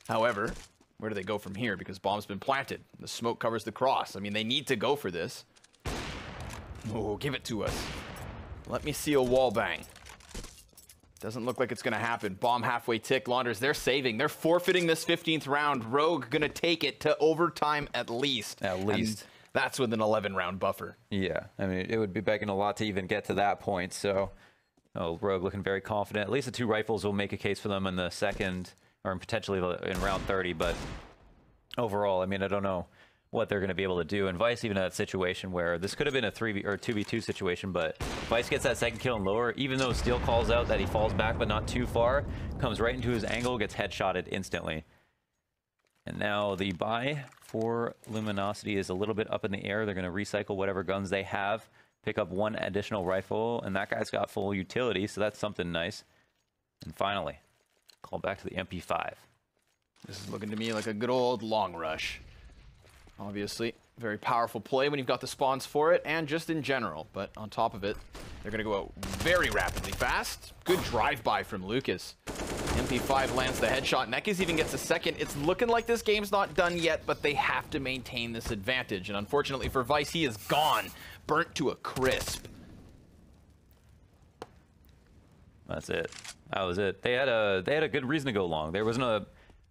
However, where do they go from here? Because bomb's been planted. The smoke covers the cross. I mean, they need to go for this. Oh, give it to us. Let me see a wall bang. Doesn't look like it's going to happen. Bomb halfway tick. Launders, they're saving. They're forfeiting this 15th round. Rogue going to take it to overtime at least. At least. And that's with an 11-round buffer. Yeah, I mean, it would be begging a lot to even get to that point. So, Rogue looking very confident. At least the 2 rifles will make a case for them in the second, or potentially in round 30. But overall, I mean, I don't know what they're going to be able to do. And Vice, even in that situation where this could have been a 3v or 2v2 situation, but Vice gets that second kill and lower, even though Steel calls out that he falls back but not too far, comes right into his angle, gets headshotted instantly. And now the buy for Luminosity is a little bit up in the air. They're going to recycle whatever guns they have, pick up 1 additional rifle, and that guy's got full utility, so that's something nice. And finally, call back to the MP5. This is looking to me like a good old long rush. Obviously, very powerful play when you've got the spawns for it, and just in general. But on top of it, they're going to go out very rapidly fast. Good drive-by from Lucas. MP5 lands the headshot. Nekis even gets a second. It's looking like this game's not done yet, but they have to maintain this advantage. And unfortunately for Vice, he is gone. Burnt to a crisp. That's it. That was it. They had a good reason to go long. There wasn't a...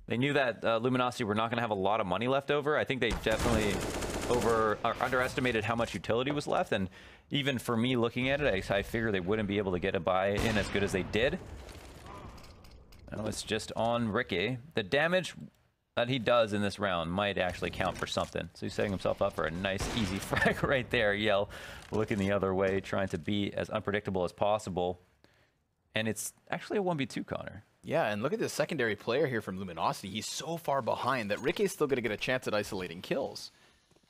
They knew that Luminosity were not going to have a lot of money left over. I think they definitely underestimated how much utility was left. And even for me looking at it, I figured they wouldn't be able to get a buy in as good as they did. No, it's just on Ricky. The damage that he does in this round might actually count for something. So he's setting himself up for a nice, easy frag right there. Yell looking the other way, trying to be as unpredictable as possible. And it's actually a 1v2, Connor. Yeah, and look at this secondary player here from Luminosity. He's so far behind that Ricky's still going to get a chance at isolating kills.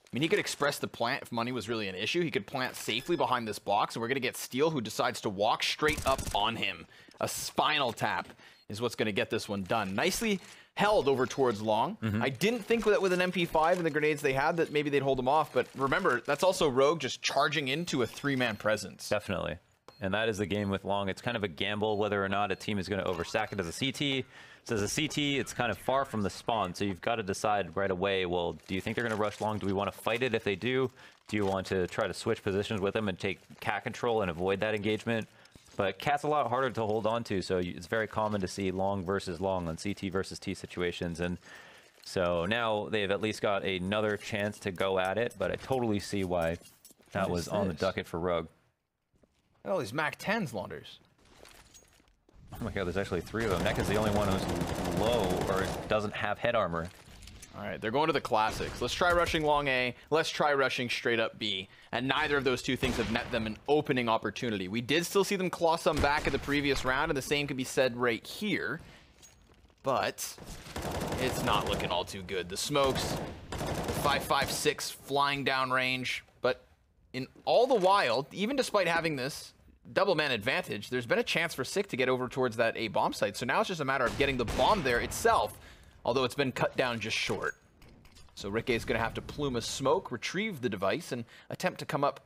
I mean, he could express the plant if money was really an issue. He could plant safely behind this box, and we're going to get Steel, who decides to walk straight up on him. A spinal tap is what's going to get this one done. Nicely held over towards Long. I didn't think that with an MP5 and the grenades they had that maybe they'd hold him off, but remember, that's also Rogue just charging into a 3-man presence. Definitely. And that is the game with Long. It's kind of a gamble whether or not a team is going to overstack it as a CT. So as a CT, it's kind of far from the spawn, so you've got to decide right away, well, do you think they're going to rush Long? Do we want to fight it if they do? Do you want to try to switch positions with them and take cat control and avoid that engagement? But cat's a lot harder to hold on to, so it's very common to see Long versus Long on CT versus T situations. And so now they've at least got another chance to go at it, but I totally see why that was on the docket for Rogue. Oh, these MAC-10s, Launders. Oh my god, there's actually 3 of them. Nek is the only one who's low or doesn't have head armor. All right, they're going to the classics. Let's try rushing long A. Let's try rushing straight up B. And neither of those two things have net them an opening opportunity. We did still see them claw some back in the previous round, and the same could be said right here. But it's not looking all too good. The smokes, 5.56 flying down range, but in all the while, even despite having this double man advantage, there's been a chance for Sick to get over towards that A bomb site. So now it's just a matter of getting the bomb there itself, although it's been cut down just short. So Rikke is going to have to plume a smoke, retrieve the device, and attempt to come up,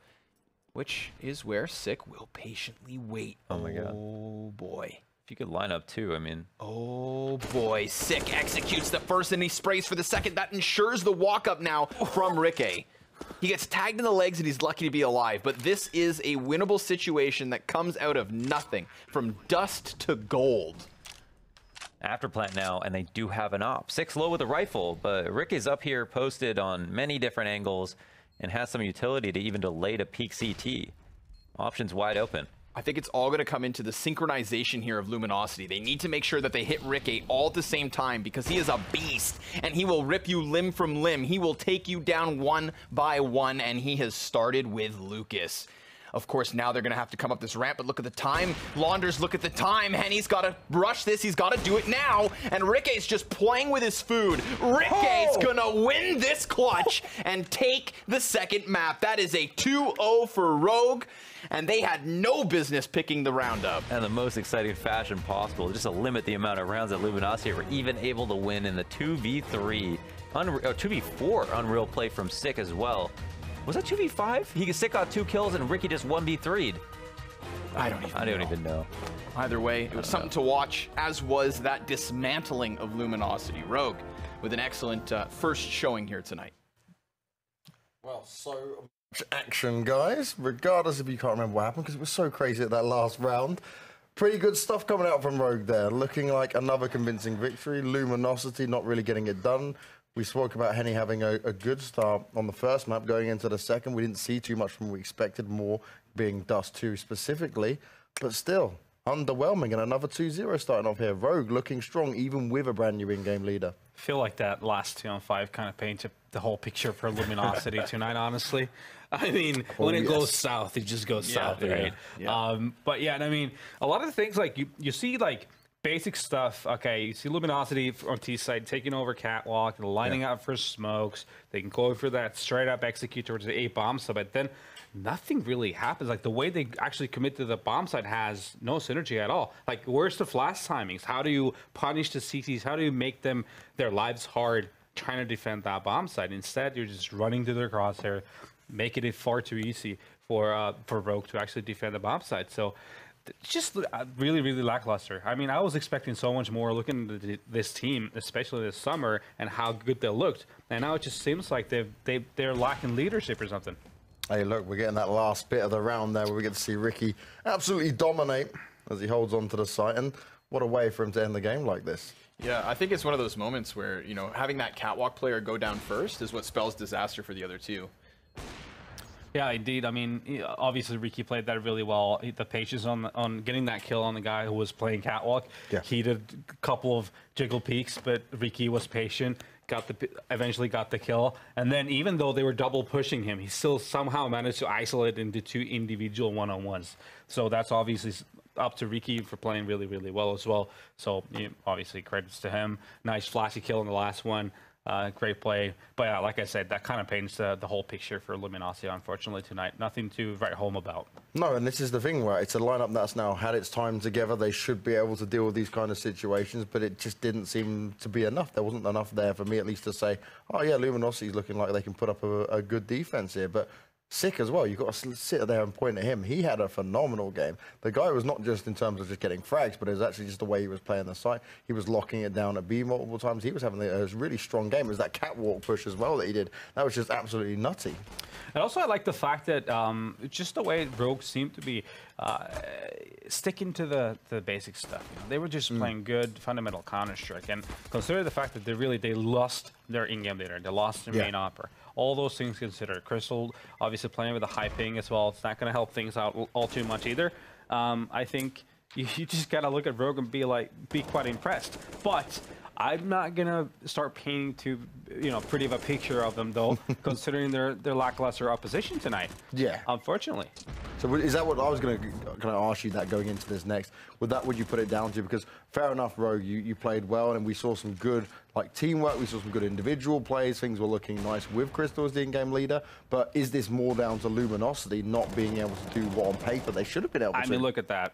which is where Sick will patiently wait. Oh my god. Oh boy. If you could line up too, I mean. Oh boy, Sick executes the first and he sprays for the second. That ensures the walk up now from Rikke. He gets tagged in the legs and he's lucky to be alive, but this is a winnable situation that comes out of nothing. From dust to gold. After plant now, and they do have an op. 6 low with a rifle, but Rick is up here posted on many different angles and has some utility to even delay to peak CT. Options wide open. I think it's all going to come into the synchronization here of Luminosity. They need to make sure that they hit Rikke all at the same time because he is a beast and he will rip you limb from limb. He will take you down one by one, and he has started with Lucas. Of course, now they're going to have to come up this ramp, but look at the time. Launders, look at the time. Henny's got to rush this. He's got to do it now. And Ricke's just playing with his food. Ricke's going to win this clutch and take the second map. That is a 2-0 for Rogue, and they had no business picking the round up. And the most exciting fashion possible, just to limit the amount of rounds that Luminosity were even able to win in the 2v3, 2v4 Unreal play from Sick as well. Was that 2v5? Sick got 2 kills and Rikke just 1v3'd. I don't even know. Either way, it was something to watch, as was that dismantling of Luminosity. Rogue with an excellent first showing here tonight. Well, so much action, guys. Regardless if you can't remember what happened, because it was so crazy at that last round. Pretty good stuff coming out from Rogue there. Looking like another convincing victory. Luminosity not really getting it done. We spoke about Henny having a good start on the first map. Going into the second, we didn't see too much from what we expected, more being Dust2 specifically. But still, underwhelming, and another 2-0 starting off here. Rogue looking strong, even with a brand new in-game leader. I feel like that last 2-on-5 kind of painted the whole picture for Luminosity tonight, honestly. I mean, when it goes south, it just goes south, right? Yeah. But yeah, and I mean, a lot of the things, like, you see, like, basic stuff. Okay, you see Luminosity on T side taking over Catwalk, lining up for smokes. They can go for that straight up execute towards the A bomb site, but then nothing really happens. Like, the way they actually commit to the bomb site has no synergy at all. Like, where's the flash timings? How do you punish the CTs? How do you make them their lives hard trying to defend that bomb site? Instead, you're just running to their crosshair, making it far too easy for Rogue to actually defend the bomb site. So just really, really lackluster. I mean, I was expecting so much more looking at this team, especially this summer, and how good they looked. And now it just seems like they're lacking leadership or something. Hey, look, we're getting that last bit of the round there where we get to see Rikke absolutely dominate as he holds on to the site. And what a way for him to end the game like this. Yeah, I think it's one of those moments where, you know, having that Catwalk player go down first is what spells disaster for the other two. Yeah, indeed. I mean, obviously Rikke played that really well. The patience on getting that kill on the guy who was playing Catwalk. Yeah. He did a couple of jiggle peeks, but Rikke was patient, eventually got the kill. And then even though they were double pushing him, he still somehow managed to isolate into 2 individual one-on-ones. So that's obviously up to Rikke for playing really, really well as well. So obviously credits to him. Nice flashy kill in the last one. Great play. But yeah, like I said, that kind of paints the whole picture for Luminosity, unfortunately, tonight. Nothing to write home about. No, and this is the thing, right? It's a lineup that's now had its time together. They should be able to deal with these kind of situations, but it just didn't seem to be enough. There wasn't enough there for me, at least, to say, oh, yeah, Luminosity's looking like they can put up a good defense here. But Sick as well. You've got to sit there and point at him. He had a phenomenal game. The guy was not just in terms of just getting frags, but it was actually just the way he was playing the site. He was locking it down at B multiple times. He was having a really strong game. It was that catwalk push as well that he did. That was just absolutely nutty. And also, I like the fact that just the way Rogue seemed to be sticking to the basic stuff. You know, they were just playing good fundamental Counter-Strike, and consider the fact that they lost their in-game leader, they lost their main opera. All those things considered. Crystal obviously playing with a high ping as well. It's not going to help things out all too much either. I think you just got to look at Rogue and be quite impressed. But I'm not going to start painting too pretty of a picture of them, though, considering their lackluster opposition tonight. Yeah. Unfortunately. So is that what I was going to ask you that going into this next? Would you put it down to? Because fair enough, Rogue, you played well, and we saw some good teamwork, we saw some good individual plays, things were looking nice with Crystal as the in-game leader, but is this more down to Luminosity not being able to do what on paper they should have been able to? I mean, look at that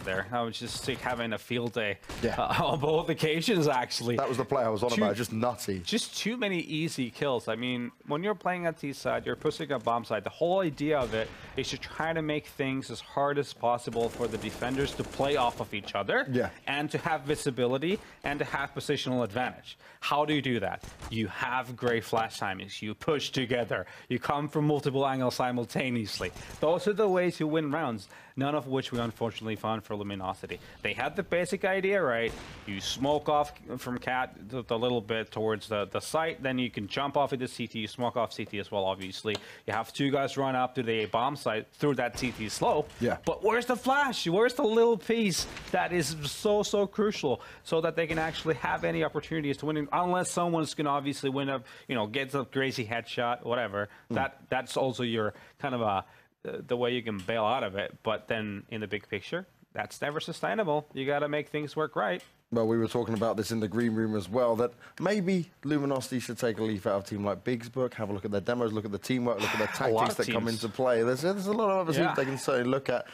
there. I was just having a field day yeah. On both occasions, actually. That was the play I was on about, just nutty. Just too many easy kills. I mean, when you're playing at T side, you're pushing a bomb side. The whole idea of it is to try to make things as hard as possible for the defenders to play off of each other, and to have visibility and to have positional advantage. How do you do that? You have great flash timings. You push together. You come from multiple angles simultaneously. Those are the ways you win rounds, none of which we unfortunately found for Luminosity. They had the basic idea right. You smoke off from Cat a little bit towards the site, then you can jump off into CT. You smoke off CT as well, obviously. You have two guys run up to the bomb site through that CT slope. Yeah. But where's the flash? Where's the little piece that is so crucial so that they can actually have any opportunities to win, unless someone's going to obviously win up, gets a crazy headshot, whatever. That's also your kind of the way you can bail out of it. But then in the big picture, that's never sustainable. You got to make things work right. Well, we were talking about this in the green room as well, that maybe Luminosity should take a leaf out of a team like Big's book, have a look at their demos, look at the teamwork, look at their tactics that come into play. There's a lot of other teams they can certainly look at.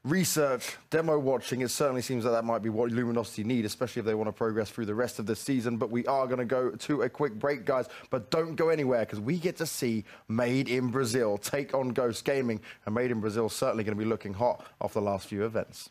Research, demo watching, it certainly seems that might be what Luminosity need, especially if they want to progress through the rest of the season. But we are going to go to a quick break, guys. But don't go anywhere, because we get to see Made in Brazil take on Ghost Gaming. And Made in Brazil certainly going to be looking hot off the last few events.